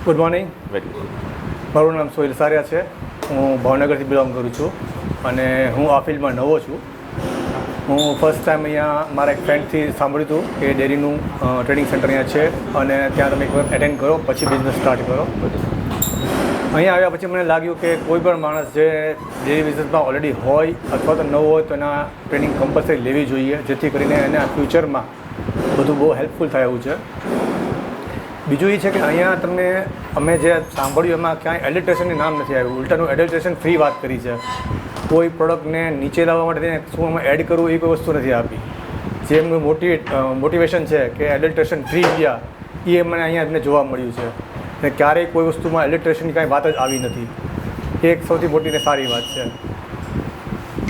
Good morning. Very good. મારું નામ સોહિલ સારિયા છે. હું ભાવનગરથી બિલોંગ કરું છું અને હું આ ફિલ્ડમાં નવો છું. હું ફર્સ્ટ ટાઈમ અહીંયા મારા એક ફ્રેન્ડથી સાંભળ્યું હતું કે ડેરીનું ટ્રેનિંગ સેન્ટર અહીંયા છે અને ત્યાં તમે એકવાર એટેન્ડ કરો પછી બિઝનેસ સ્ટાર્ટ કરો. અહીંયા આવ્યા પછી મને લાગ્યું કે કોઈ પણ માણસ જે ડેરી બિઝનેસમાં ઓલરેડી હોય અથવા તો નવો હોય તો એના ટ્રેનિંગ કમ્પલસરી લેવી જોઈએ, જેથી કરીને એના ફ્યુચરમાં બધું બહુ હેલ્પફુલ થાય એવું છે. બીજું એ છે કે અહીંયા તમને અમે જે સાંભળ્યું એમાં ક્યાંય એડલ્ટ્રેશનનું નામ નથી આવ્યું, ઉલટાનું એડલ્ટ્રેશન ફ્રી વાત કરી છે. કોઈ પ્રોડક્ટને નીચે લાવવા માટે શું અમે એડ કરવું એ કોઈ વસ્તુ નથી આપી. જે એમનું મોટિવેશન છે કે એડલ્ટ્રેશન ફ્રી ગયા એ મને અહીંયા એમને જોવા મળ્યું છે. અને ક્યારેય કોઈ વસ્તુમાં એડલ્ટ્રેશનની કાંઈ વાત જ આવી નથી. એ એક સૌથી મોટી ને સારી વાત છે.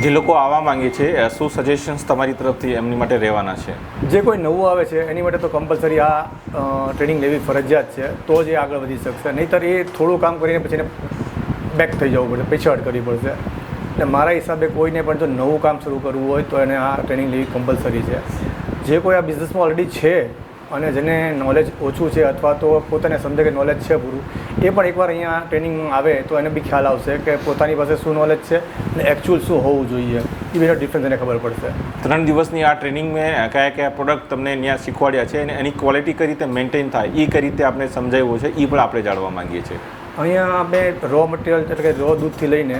જે લોકો આવવા માંગે છે શું સજેશન્સ તમારી તરફથી એમની માટે રહેવાના છે? જે કોઈ નવું આવે છે એની માટે તો કમ્પલસરી આ ટ્રેનિંગ લેવી ફરજિયાત છે, તો જ એ આગળ વધી શકશે. નહીંતર એ થોડું કામ કરીને પછી એને બેક થઈ જવું પડશે, પીછાહટ કરવી પડશે. એટલે મારા હિસાબે કોઈને પણ જો નવું કામ શરૂ કરવું હોય તો એને આ ટ્રેનિંગ લેવી કમ્પલસરી છે. જે કોઈ આ બિઝનેસમાં ઓલરેડી છે અને જેને નોલેજ ઓછું છે અથવા તો પોતાને સમજે કે નોલેજ છે પૂરું, એ પણ એકવાર અહીંયા ટ્રેનિંગમાં આવે તો એને બી ખ્યાલ આવશે કે પોતાની પાસે શું નોલેજ છે અને એકચ્યુઅલ શું હોવું જોઈએ. એ બેનો ડિફરન્સ એને ખબર પડશે. 3 દિવસની આ ટ્રેનિંગ મેં કયા કયા પ્રોડક્ટ તમને ત્યાં શીખવાડ્યા છે અને એની ક્વોલિટી કઈ રીતે મેન્ટેન થાય એ કઈ રીતે આપણે સમજાવ્યું છે એ પણ આપણે જાણવા માંગીએ છીએ. અહીંયા આપણે રો મટીરિયલ એટલે કે રો દૂધથી લઈને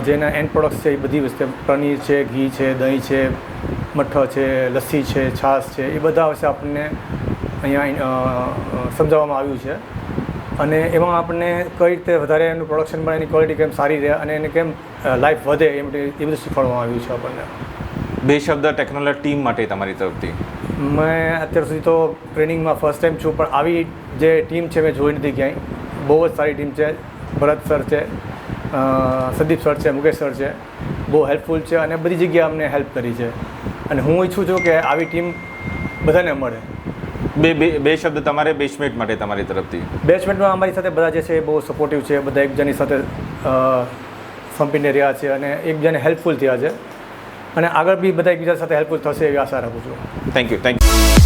જેના એન્ડ પ્રોડક્ટ્સ છે એ બધી વસ્તુ, પનીર છે, ઘી છે, દહીં છે, મઠ્ઠો છે, લસ્સી છે, છાશ છે, એ બધા વિશે આપણને અહીંયા સમજાવવામાં આવ્યું છે. અને એમાં આપણને કઈ રીતે વધારે એનું પ્રોડક્શન બને, એની ક્વોલિટી કેમ સારી રહે અને એને કેમ લાઈફ વધે એ બધું શીખવાડવામાં આવ્યું છે આપણને. 2 શબ્દ ટેકનોલોજી ટીમ માટે તમારી તરફથી. મેં અત્યાર સુધી તો ટ્રેનિંગમાં ફર્સ્ટ ટાઈમ છું, પણ આવી જે ટીમ છે મેં જોઈ નથી ક્યાંય. બહુ જ સારી ટીમ છે. ભરત સર છે, સંદીપ સર છે, મુકેશ સર છે, બહુ હેલ્પફુલ છે અને બધી જગ્યાએ અમને હેલ્પ કરી છે. અને હું ઈચ્છું છું કે આવી ટીમ બધાને મળે. બે શબ્દ તમારે બેચમેન્ટ માટે તમારી તરફથી. બેચમેન્ટમાં અમારી સાથે બધા જે છે એ બહુ સપોર્ટિવ છે. બધા એકબીજાની સાથે સંપીને રહ્યા છે અને એકબીજાને હેલ્પફુલ થયા છે અને આગળ બી બધા એકબીજા સાથે હેલ્પફુલ થશે એવી આશા રાખું છું. Thank you.